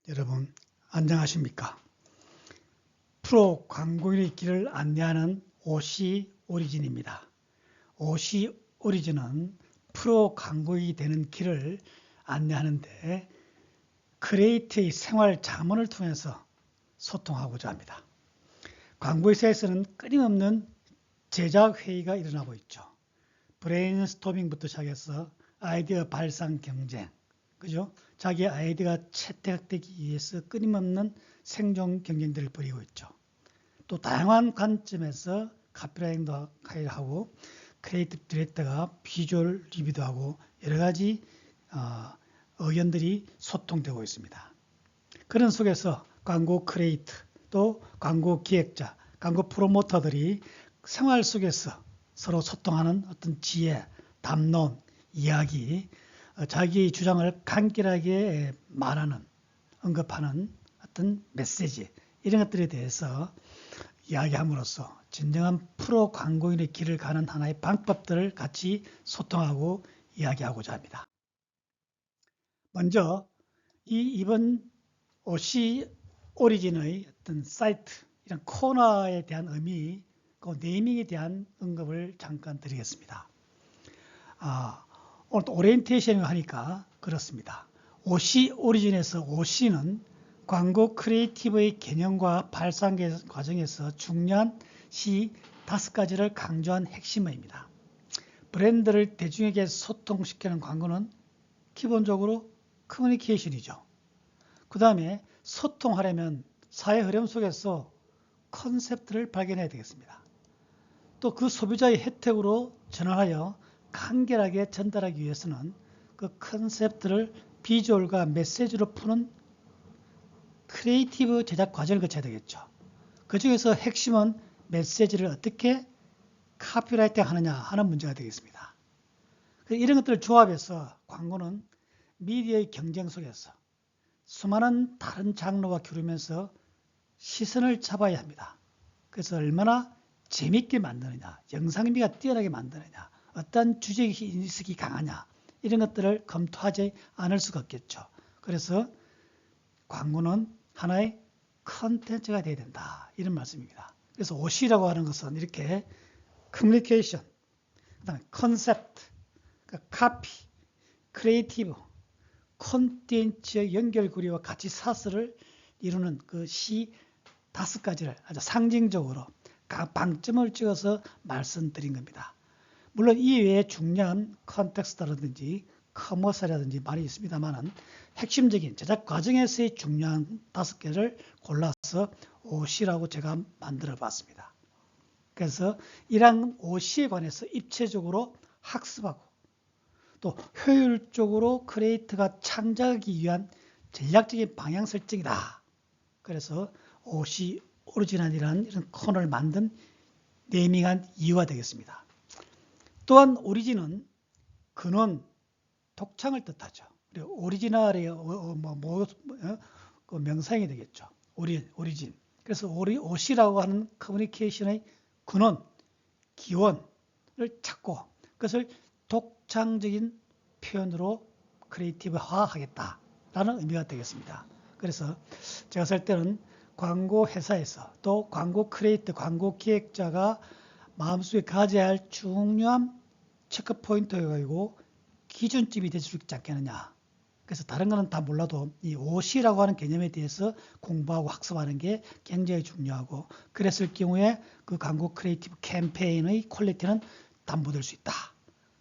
여러분 안녕하십니까? 프로 광고인의 길을 안내하는 OC 오리진입니다. OC 오리진은 프로 광고인이 되는 길을 안내하는데 크리에이터의 생활 자문을 통해서 소통하고자 합니다. 광고회사에서는 끊임없는 제작 회의가 일어나고 있죠. 브레인스토밍부터 시작해서 아이디어 발상 경쟁, 그죠? 자기 아이디어가 채택되기 위해서 끊임없는 생존 경쟁들을 벌이고 있죠. 또 다양한 관점에서 카피라이팅도 하고 크리에이티브 디렉터가 비주얼 리뷰도 하고 여러 가지 의견들이 소통되고 있습니다. 그런 속에서 광고 크리에이터 또 광고 기획자, 광고 프로모터들이 생활 속에서 서로 소통하는 어떤 지혜, 담론, 이야기, 자기 주장을 간결하게 말하는, 언급하는 어떤 메시지 이런 것들에 대해서 이야기함으로써 진정한 프로 광고인의 길을 가는 하나의 방법들을 같이 소통하고 이야기하고자 합니다. 먼저 이번 OC 오리진의 어떤 사이트 이런 코너에 대한 의미, 그 네이밍에 대한 언급을 잠깐 드리겠습니다. 오늘 또 오리엔테이션을 하니까 그렇습니다. OC 오리진에서 OC는 광고 크리에이티브의 개념과 발상 과정에서 중요한 시 5가지를 강조한 핵심어입니다. 브랜드를 대중에게 소통시키는 광고는 기본적으로 커뮤니케이션이죠. 그 다음에 소통하려면 사회 흐름 속에서 컨셉트를 발견해야 되겠습니다. 또 그 소비자의 혜택으로 전환하여 간결하게 전달하기 위해서는 그 컨셉트를 비주얼과 메시지로 푸는 크리에이티브 제작 과정을 거쳐야 되겠죠. 그 중에서 핵심은 메시지를 어떻게 카피라이팅 하느냐 하는 문제가 되겠습니다. 이런 것들을 조합해서 광고는 미디어의 경쟁 속에서 수많은 다른 장르와 겨루면서 시선을 잡아야 합니다. 그래서 얼마나 재밌게 만드느냐, 영상미가 뛰어나게 만드느냐, 어떤 주제의식이 강하냐 이런 것들을 검토하지 않을 수가 없겠죠. 그래서 광고는 하나의 컨텐츠가 되어야 된다 이런 말씀입니다. 그래서 OC라고 하는 것은 이렇게 커뮤니케이션, 그다음에 컨셉트, 카피, 크리에이티브, 콘텐츠의 연결고리와 같이 사슬을 이루는 그 시 5가지를 아주 상징적으로 각 방점을 찍어서 말씀드린 겁니다. 물론 이 외에 중요한 컨텍스트라든지 커머스라든지 많이 있습니다만 핵심적인 제작 과정에서의 중요한 5개를 골라서 OC라고 제가 만들어 봤습니다. 그래서 이러한 OC에 관해서 입체적으로 학습하고 또 효율적으로 크리에이터가 창작하기 위한 전략적인 방향 설정이다. 그래서 OC 오리지널이라는 이런 코너를 만든 네이밍한 이유가 되겠습니다. 또한 오리진은 근원, 독창을 뜻하죠. 오리지널의 그 명사형이 되겠죠. 오리진. 그래서 OC라고 하는 커뮤니케이션의 근원, 기원을 찾고 그것을 독창적인 표현으로 크리에이티브화하겠다라는 의미가 되겠습니다. 그래서 제가 쓸 때는 광고 회사에서 또 광고 크리에이터, 광고 기획자가 마음속에 가져야 할 중요한 체크 포인트이고 기준점이 될 수 있지 않겠느냐. 그래서 다른 거는 다 몰라도 이 OC라고 하는 개념에 대해서 공부하고 학습하는 게 굉장히 중요하고 그랬을 경우에 그 광고 크리에이티브 캠페인의 퀄리티는 담보될 수 있다.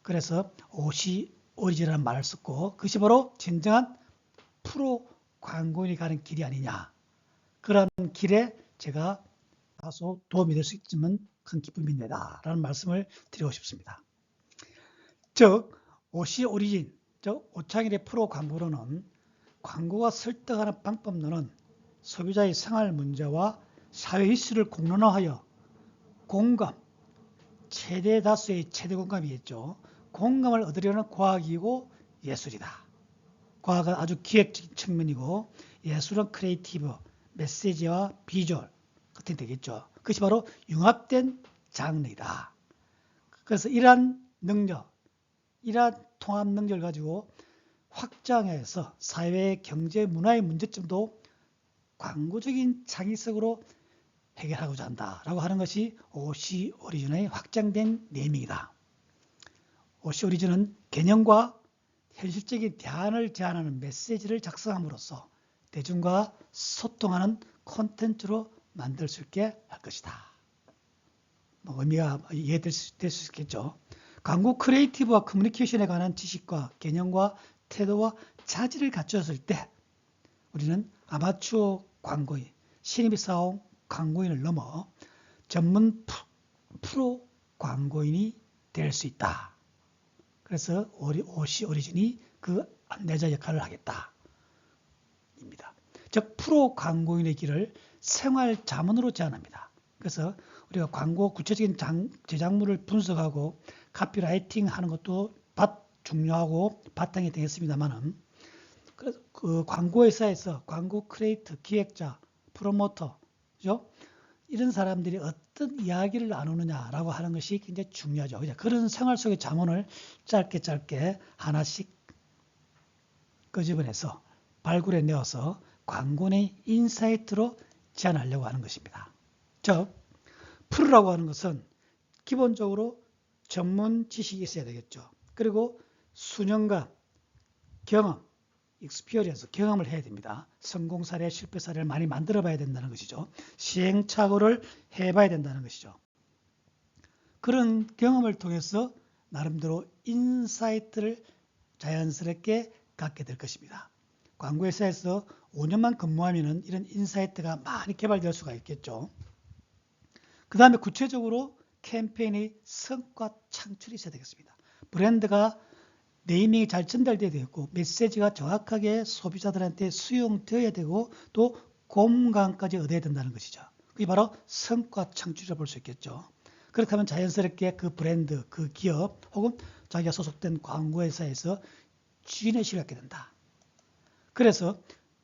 그래서 OC 오리지널이라는 말을 썼고 그것이 바로 진정한 프로 광고인이 가는 길이 아니냐. 그런 길에 제가 다소 도움이 될 수 있으면 큰 기쁨입니다. 라는 말씀을 드리고 싶습니다. 즉 OC 오리진, 즉 오창일의 프로 광고론은 광고가 설득하는 방법론은 소비자의 생활 문제와 사회 이슈를 공론화하여 공감, 최대 다수의 최대 공감이겠죠. 공감을 얻으려는 과학이고 예술이다. 과학은 아주 기획적인 측면이고 예술은 크리에이티브, 메시지와 비주얼 같은 게 되겠죠. 그것이 바로 융합된 장르이다. 그래서 이러한 능력, 이러한 통합 능력을 가지고 확장해서 사회, 경제, 문화의 문제점도 광고적인 창의성으로 해결하고자 한다라고 하는 것이 OC 오리진의 확장된 네이밍이다. OC 오리진은 개념과 현실적인 대안을 제안하는 메시지를 작성함으로써 대중과 소통하는 콘텐츠로 만들 수 있게 할 것이다. 의미가 이해될 수 있겠죠. 광고 크리에이티브와 커뮤니케이션에 관한 지식과 개념과 태도와 자질을 갖추었을 때 우리는 아마추어 광고인, 신입이 쌓아온 광고인을 넘어 전문 프로 광고인이 될 수 있다. 그래서 OC 오리진이 그 안내자 역할을 하겠다. 입니다. 즉 프로 광고인의 길을 생활 자문으로 제안합니다. 그래서 우리가 광고 구체적인 제작물을 분석하고 카피라이팅 하는 것도 중요하고 바탕이 되겠습니다만은 그래서 그 광고 회사에서 광고 크리에이터, 기획자, 프로모터, 그죠? 이런 사람들이 어떤 이야기를 나누느냐라고 하는 것이 굉장히 중요하죠. 그런 생활 속의 자문을 짧게 하나씩 끄집어내서 발굴해 내어서 광고의 인사이트로 제안하려고 하는 것입니다. 즉, 프로라고 하는 것은 기본적으로 전문 지식이 있어야 되겠죠. 그리고 수년간 경험, 익스피리언스, 경험을 해야 됩니다. 성공 사례, 실패 사례를 많이 만들어 봐야 된다는 것이죠. 시행착오를 해봐야 된다는 것이죠. 그런 경험을 통해서 나름대로 인사이트를 자연스럽게 갖게 될 것입니다. 광고회사에서 5년만 근무하면 이런 인사이트가 많이 개발될 수가 있겠죠. 그 다음에 구체적으로 캠페인의 성과 창출이 있어야 되겠습니다. 브랜드가 네이밍이 잘 전달되어야 되고 메시지가 정확하게 소비자들한테 수용되어야 되고 또 공감까지 얻어야 된다는 것이죠. 그게 바로 성과 창출이라고 볼 수 있겠죠. 그렇다면 자연스럽게 그 브랜드, 그 기업 혹은 자기가 소속된 광고회사에서 주인의식을 갖게 된다. 그래서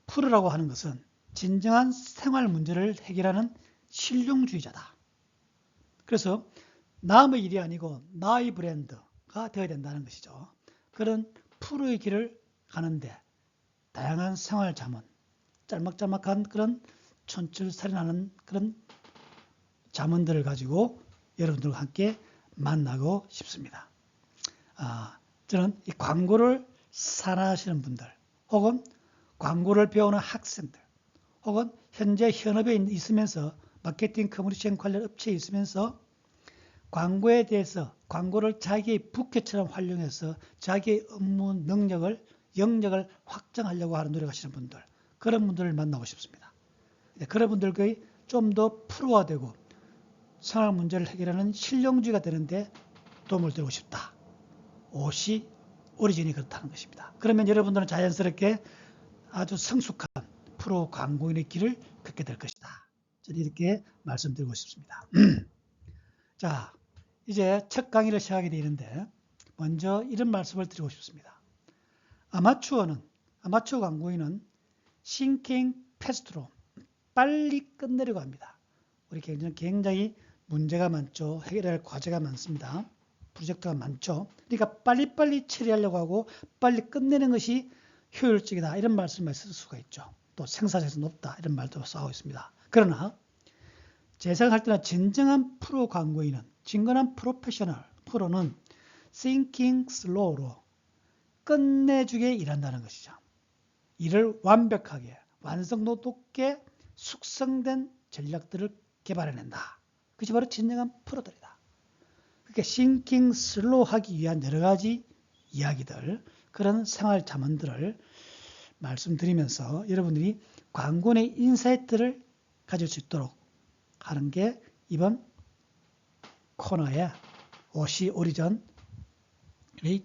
프로라고 하는 것은 진정한 생활 문제를 해결하는 실용주의자다. 그래서 남의 일이 아니고 나의 브랜드가 되어야 된다는 것이죠. 그런 프로의 길을 가는데 다양한 생활 자문, 짤막짤막한 그런 촌철살인하는 그런 자문들을 가지고 여러분들과 함께 만나고 싶습니다. 저는 이 광고를 산하시는 분들 혹은 광고를 배우는 학생들 혹은 현재 현업에 있으면서 마케팅 커뮤니케이션 관련 업체에 있으면서 광고에 대해서 광고를 자기의 부캐처럼 활용해서 자기의 업무 능력을 영역을 확장하려고 하는 노력하시는 분들, 그런 분들을 만나고 싶습니다. 그런 분들의 좀 더 프로화되고 생활 문제를 해결하는 실용주의가 되는데 도움을 드리고 싶다. OC 오리진이 그렇다는 것입니다. 그러면 여러분들은 자연스럽게 아주 성숙한 프로 광고인의 길을 걷게 될 것이다. 저는 이렇게 말씀드리고 싶습니다. 자, 이제 첫 강의를 시작하게 되는데 먼저 이런 말씀을 드리고 싶습니다. 아마추어 광고인은 싱킹 패스트로 빨리 끝내려고 합니다. 우리 굉장히 문제가 많죠. 해결해야 할 과제가 많습니다. 프로젝트가 많죠. 그러니까 빨리빨리 처리하려고 하고 빨리 끝내는 것이 효율적이다. 이런 말씀을 쓸 수가 있죠. 또 생산성이 높다. 이런 말도 쓰고 있습니다. 그러나 제 생각할 때는 진정한 프로 광고인은, 진정한 프로페셔널 프로는 thinking slow로 끝내주게 일한다는 것이죠. 일을 완벽하게 완성도 높게 숙성된 전략들을 개발해낸다. 그것이 바로 진정한 프로들이다. 그러니까 thinking slow 하기 위한 여러 가지 이야기들, 그런 생활 자문들을 말씀드리면서 여러분들이 광고 내 인사이트를 가질 수 있도록 하는 게 이번 코너의 OC 오리전의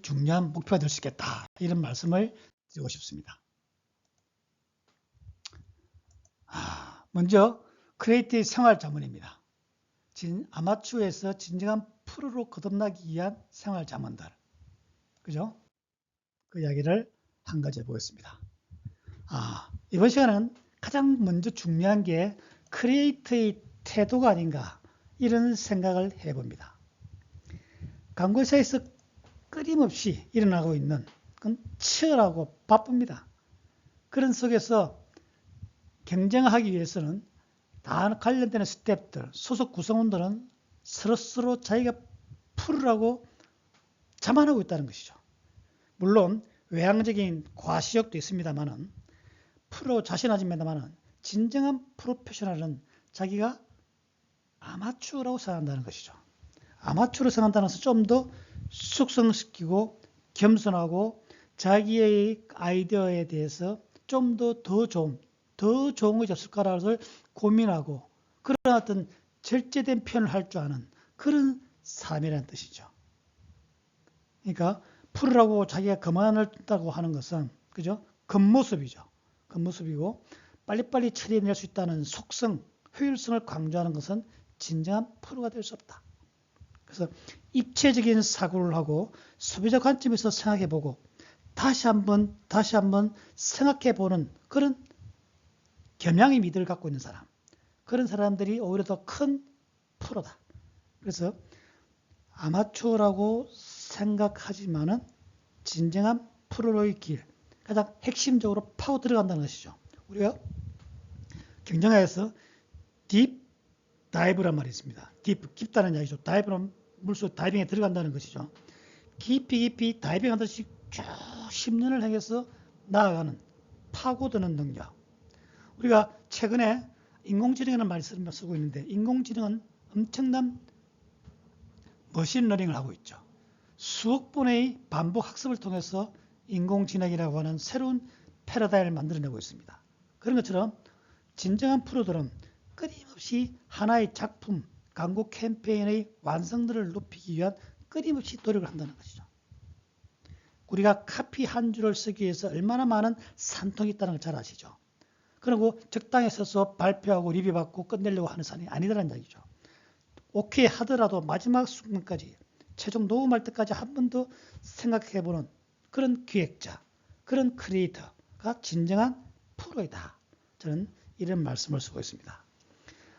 중요한 목표가 될 수 있겠다. 이런 말씀을 드리고 싶습니다. 먼저 크리에이티브 생활 자문입니다. 아마추어에서 진정한 프로로 거듭나기 위한 생활 자문들. 그죠? 그 이야기를 한 가지 해보겠습니다. 이번 시간은 가장 먼저 중요한 게 크리에이터의 태도가 아닌가, 이런 생각을 해봅니다. 광고회사에서 끊임없이 일어나고 있는 그건 치열하고 바쁩니다. 그런 속에서 경쟁하기 위해서는 다 관련되는 스태프들, 소속 구성원들은 서로 자기가 풀으라고 자만하고 있다는 것이죠. 물론 외향적인 과시욕도 있습니다만은 프로 자신하지만은 진정한 프로페셔널은 자기가 아마추어라고 생각한다는 것이죠. 아마추어로 생각한다는 것은 좀 더 숙성시키고 겸손하고 자기의 아이디어에 대해서 좀 더 좋은 것이 없을까라는 것을 고민하고 그런 어떤 절제된 표현을 할 줄 아는 그런 사람이라는 뜻이죠. 그러니까 풀으라고 자기가 그만했다고 하는 것은 그죠? 겉모습이죠. 겉모습이고 빨리빨리 처리해낼 수 있다는 속성, 효율성을 강조하는 것은 진정한 프로가 될 수 없다. 그래서 입체적인 사고를 하고 소비자 관점에서 생각해보고 다시 한번 생각해보는 그런 겸양의 미덕을 갖고 있는 사람, 그런 사람들이 오히려 더 큰 프로다. 그래서 아마추어라고 생각하지만은 진정한 프로의 길, 가장 핵심적으로 파고 들어간다는 것이죠. 우리가 경영학에서 딥 다이브란 말이 있습니다. 딥, 깊다는 이야기죠. 다이브는 물속 다이빙에 들어간다는 것이죠. 깊이 다이빙하듯이 쭉 10년을 향해서 나아가는 파고드는 능력. 우리가 최근에 인공지능이라는 말을 쓰고 있는데 인공지능은 엄청난 머신러닝을 하고 있죠. 수억 번의 반복 학습을 통해서 인공지능이라고 하는 새로운 패러다임을 만들어내고 있습니다. 그런 것처럼 진정한 프로들은 끊임없이 하나의 작품, 광고 캠페인의 완성도를 높이기 위한 끊임없이 노력을 한다는 것이죠. 우리가 카피 한 줄을 쓰기 위해서 얼마나 많은 산통이 있다는 걸 잘 아시죠. 그리고 적당히 써서 발표하고 리뷰받고 끝내려고 하는 사람이 아니다라는 이야기죠. 오케이 하더라도 마지막 순간까지 최종 녹음할 때까지 한 번 더 생각해보는 그런 기획자, 그런 크리에이터가 진정한 프로이다. 저는 이런 말씀을 쓰고 있습니다.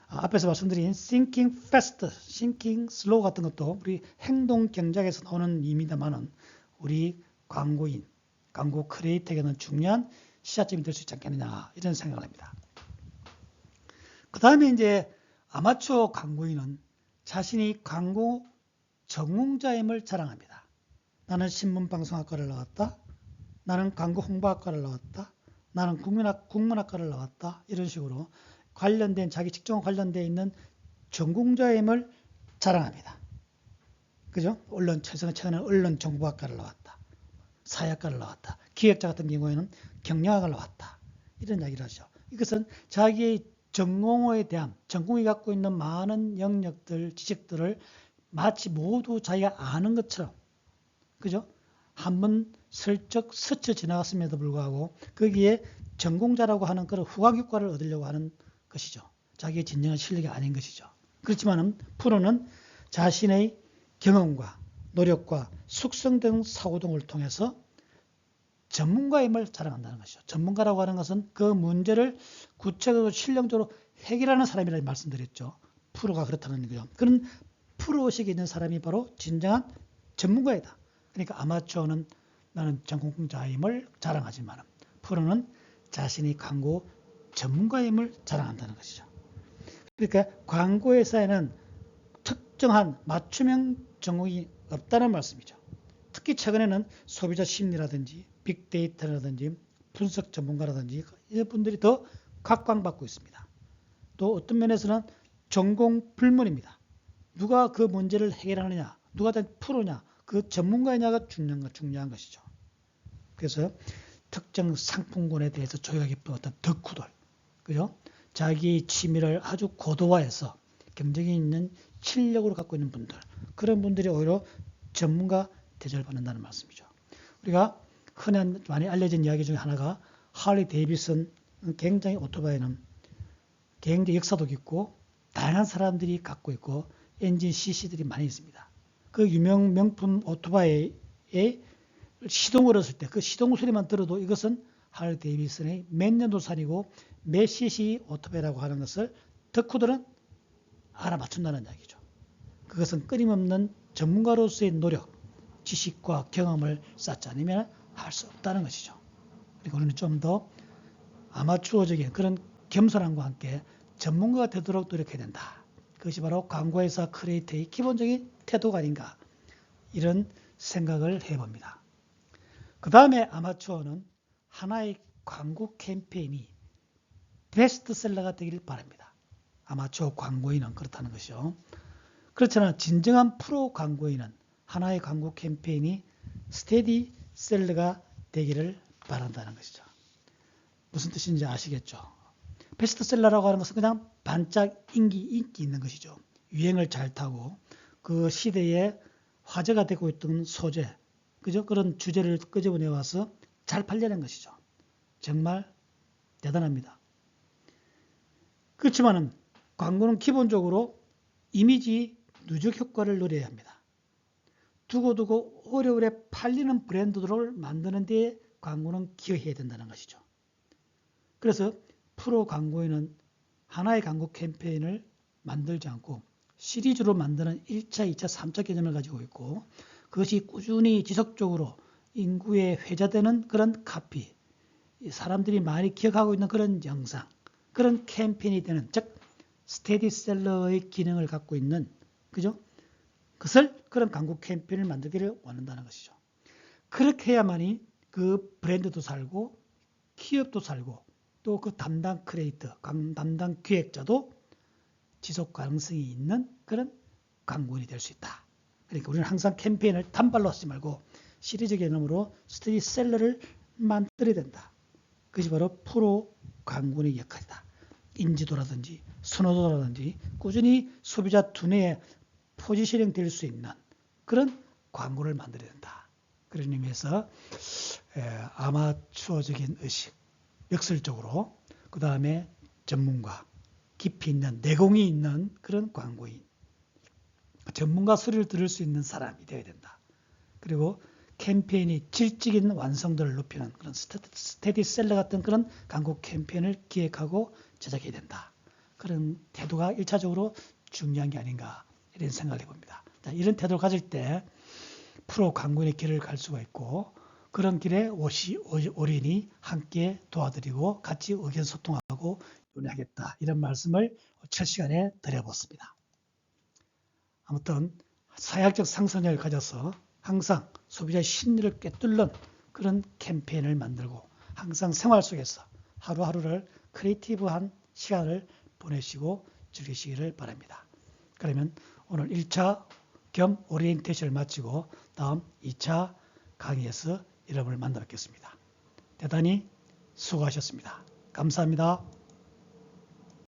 앞에서 말씀드린 thinking fast, thinking slow 같은 것도 우리 행동 경작에서 나오는 의미다만은 우리 광고인, 광고 크리에이터에게는 중요한 시작점이 될 수 있지 않겠느냐 이런 생각을 합니다. 그 다음에 이제 아마추어 광고인은 자신이 광고 전공자임을 자랑합니다. 나는 신문방송학과를 나왔다. 나는 광고 홍보학과를 나왔다. 나는 국문학과를 나왔다. 이런 식으로 관련된 자기 직종과 관련되어 있는 전공자임을 자랑합니다. 그죠? 최근에 언론 정보학과를 나왔다. 사회학과를 나왔다. 기획자 같은 경우에는 경영학을 나왔다. 이런 이야기를 하죠. 이것은 자기의 전공에 대한 전공이 갖고 있는 많은 영역들, 지식들을 마치 모두 자기가 아는 것처럼 그죠? 한번 슬쩍 스쳐 지나갔음에도 불구하고 거기에 전공자라고 하는 그런 후각효과를 얻으려고 하는 것이죠. 자기의 진정한 실력이 아닌 것이죠. 그렇지만 프로는 자신의 경험과 노력과 숙성된 사고동을 통해서 전문가임을 자랑한다는 것이죠. 전문가라고 하는 것은 그 문제를 구체적으로 실력적으로 해결하는 사람이라고 말씀드렸죠. 프로가 그렇다는 거죠. 그런 프로의식이 있는 사람이 바로 진정한 전문가이다. 그러니까 아마추어는 나는 전공자임을 자랑하지만 프로는 자신이 광고 전문가임을 자랑한다는 것이죠. 그러니까 광고회사에는 특정한 맞춤형 전공이 없다는 말씀이죠. 특히 최근에는 소비자 심리라든지 빅데이터라든지 분석 전문가라든지 이런 분들이 더 각광받고 있습니다. 또 어떤 면에서는 전공 불문입니다. 누가 그 문제를 해결하느냐, 누가 된 프로냐, 그 전문가이냐가 중요한 것이죠. 그래서 특정 상품군에 대해서 조예가 깊은 어떤 덕후들, 그죠? 자기의 취미를 아주 고도화해서 경쟁이 있는 실력으로 갖고 있는 분들, 그런 분들이 오히려 전문가 대접을 받는다는 말씀이죠. 우리가 흔한 많이 알려진 이야기 중에 하나가 할리 데이비슨 굉장히 오토바이는 굉장히 역사도 깊고 다양한 사람들이 갖고 있고 엔진 CC들이 많이 있습니다. 그 유명 명품 오토바이의 시동을 걸었을 때 그 시동 소리만 들어도 이것은 할리 데이비슨의 몇 년도산이고 몇 cc 오토바이라고 하는 것을 덕후들은 알아맞춘다는 이야기죠. 그것은 끊임없는 전문가로서의 노력, 지식과 경험을 쌓지 않으면 할 수 없다는 것이죠. 그리고 우리는 좀 더 아마추어적인 그런 겸손함과 함께 전문가가 되도록 노력해야 된다. 그것이 바로 광고회사 크리에이터의 기본적인 태도가 아닌가, 이런 생각을 해봅니다. 그 다음에 아마추어는 하나의 광고 캠페인이 베스트셀러가 되길 바랍니다. 아마추어 광고인은 그렇다는 것이죠. 그렇잖아, 진정한 프로 광고인은 하나의 광고 캠페인이 스테디셀러가 되기를 바란다는 것이죠. 무슨 뜻인지 아시겠죠? 베스트셀러라고 하는 것은 그냥 반짝 인기 있는 것이죠. 유행을 잘 타고 그 시대에 화제가 되고 있던 소재, 그죠? 그런 주제를 끄집어내 와서 잘 팔려는 것이죠. 정말 대단합니다. 그렇지만은 광고는 기본적으로 이미지 누적 효과를 노려야 합니다. 두고두고 오래오래 팔리는 브랜드들을 만드는 데 광고는 기여해야 된다는 것이죠. 그래서 프로 광고인은 하나의 광고 캠페인을 만들지 않고 시리즈로 만드는 1차, 2차, 3차 개념을 가지고 있고, 그것이 꾸준히 지속적으로 인구에 회자되는 그런 카피, 사람들이 많이 기억하고 있는 그런 영상, 그런 캠페인이 되는, 즉 스테디셀러의 기능을 갖고 있는, 그죠? 그런 광고 캠페인을 만들기를 원한다는 것이죠. 그렇게 해야만이 그 브랜드도 살고 기업도 살고 또 그 담당 크리에이터, 담당 기획자도 지속 가능성이 있는 그런 광고인이 될 수 있다. 그러니까 우리는 항상 캠페인을 단발로 하지 말고 시리즈 개념으로 스테디셀러를 만들어야 된다. 그것이 바로 프로 광고인의 역할이다. 인지도라든지 선호도라든지 꾸준히 소비자 두뇌에 포지셔닝 될 수 있는 그런 광고를 만들어야 된다. 그런 의미에서 아마추어적인 의식, 역설적으로, 그 다음에 전문가, 깊이 있는 내공이 있는 그런 광고인, 전문가 소리를 들을 수 있는 사람이 되어야 된다. 그리고 캠페인이 질적인 완성도를 높이는 그런 스테디셀러 같은 그런 광고 캠페인을 기획하고 제작해야 된다. 그런 태도가 1차적으로 중요한 게 아닌가, 이런 생각을 해봅니다. 이런 태도를 가질 때 프로 광고인의 길을 갈 수가 있고, 그런 길에 오린이 함께 도와드리고 같이 의견 소통하고 논의하겠다, 이런 말씀을 첫 시간에 드려봤습니다. 아무튼 사회학적 상상력을 가져서 항상 소비자의 심리를 꿰뚫는 그런 캠페인을 만들고 항상 생활 속에서 하루하루를 크리에이티브한 시간을 보내시고 즐기시기를 바랍니다. 그러면 오늘 1차 겸 오리엔테이션을 마치고 다음 2차 강의에서 여러분을 만나 뵙겠습니다. 대단히 수고하셨습니다. 감사합니다.